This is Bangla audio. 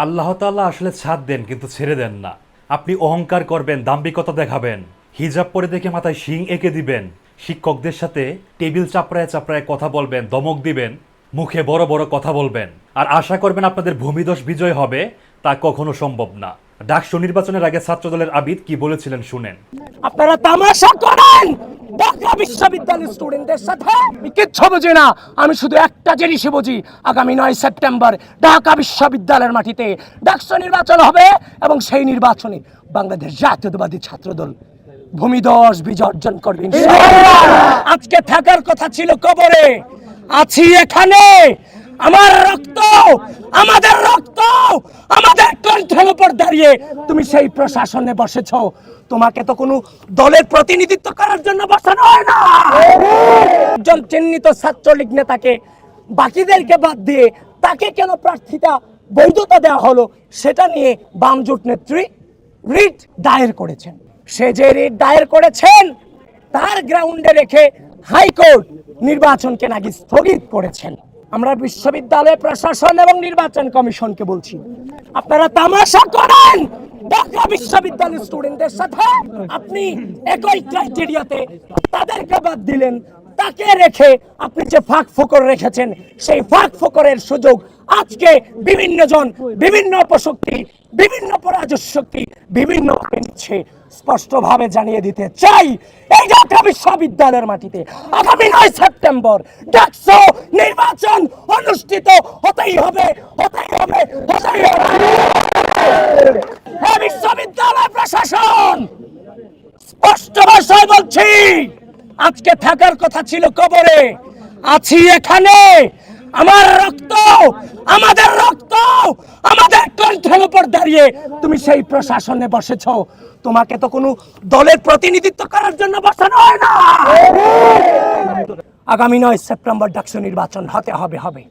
আল্লাহ তাআলা আসলে ছাড় দেন কিন্তু ছেড়ে দেন না। আপনি অহংকার করবেন, দাম্ভিকতা দেখাবেন, হিজাব পরে দেখে মাথায় শিং এঁকে দিবেন, শিক্ষকদের সাথে টেবিল চাপড়ায় চাপড়ায় কথা বলবেন, ধমক দিবেন, মুখে বড় বড় কথা বলবেন, আর আশা করবেন আপনাদের ভূমিধস বিজয় হবে, তা কখনো সম্ভব না। ডাকসু নির্বাচনের আগে ছাত্রদলের আবিদ কি বলেছিলেন শুনেন। আপনারা তামাশা করেন ঢাকা বিশ্ববিদ্যালয়ের স্টুডেন্টদের সাথে। কিচ্ছু বুঝি না, আমি শুধু একটা জিনিসই বুঝি, আগামী 9 সেপ্টেম্বর ঢাকা বিশ্ববিদ্যালয়ের মাটিতে ডাকসু নির্বাচন হবে এবং সেই নির্বাচনে বাংলাদেশ জাতীয়তাবাদী ছাত্রদল ভূমিধস বিজয় অর্জন করবে ইনশাআল্লাহ। আজকে থাকার কথা ছিল কবরে, আছি এখানে। আমার রক্ত, আমাদের রক্ত, আমাদের কণ্ঠের উপর দাঁড়িয়ে তুমি সেই প্রশাসনে বসেছ। তোমাকে তো কোনো দলের প্রতিনিধিত্ব করার জন্য বসানো হয় না। একজন চিহ্নিত ছাত্রলীগ নেতাকে বাকিদেরকে বাদ দিয়ে তাকে কেন প্রার্থিতা বৈধতা দেওয়া হলো, সেটা নিয়ে বাম জোট নেত্রী রিট দায়ের করেছেন। সে যে রিট দায়ের করেছেন তার গ্রাউন্ডে রেখে হাইকোর্ট নির্বাচনকে নাকি স্থগিত করেছেন। আমরা বিশ্ববিদ্যালয় প্রশাসন এবং নির্বাচন কমিশনকে বলছি, আপনারা তামাশা করেন ঢাকা বিশ্ববিদ্যালয়ের স্টুডেন্টদের সাথে। আপনি একই ক্রাইটেরিয়াতে তাদেরকে বাদ দিলেন, তাকে রেখে আপনি যে ফাঁক ফোকর রেখেছেন সেই ফাঁক ফোকরের সুযোগ আজকে বিভিন্ন জন, বিভিন্ন অপশক্তি, বিভিন্ন পরাজয় শক্তি বিভিন্ন নিচ্ছে। স্পষ্টভাবে জানিয়ে দিতে চাই, এই ঢাকা বিশ্ববিদ্যালয়ের মাটিতে আগামী 9 সেপ্টেম্বর ডাকসু নির্বাচন অনুষ্ঠিত হতেই হবে, হতেই হবে, হতেই হবে। বিশ্ববিদ্যালয় প্রশাসন স্পষ্ট ভাষায় বলছি, আজকে থাকার কথা ছিল কবরে, আছি এখানে। আমার রক্ত, আমাদের রক্ত, আমাদের কণ্ঠের উপর দাঁড়িয়ে তুমি সেই প্রশাসনে বসেছ। তোমাকে তো কোনো দলের প্রতিনিধিত্ব করার জন্য বসানো হয় না। আগামী 9 সেপ্টেম্বর ডাকসু নির্বাচন হতে হবে।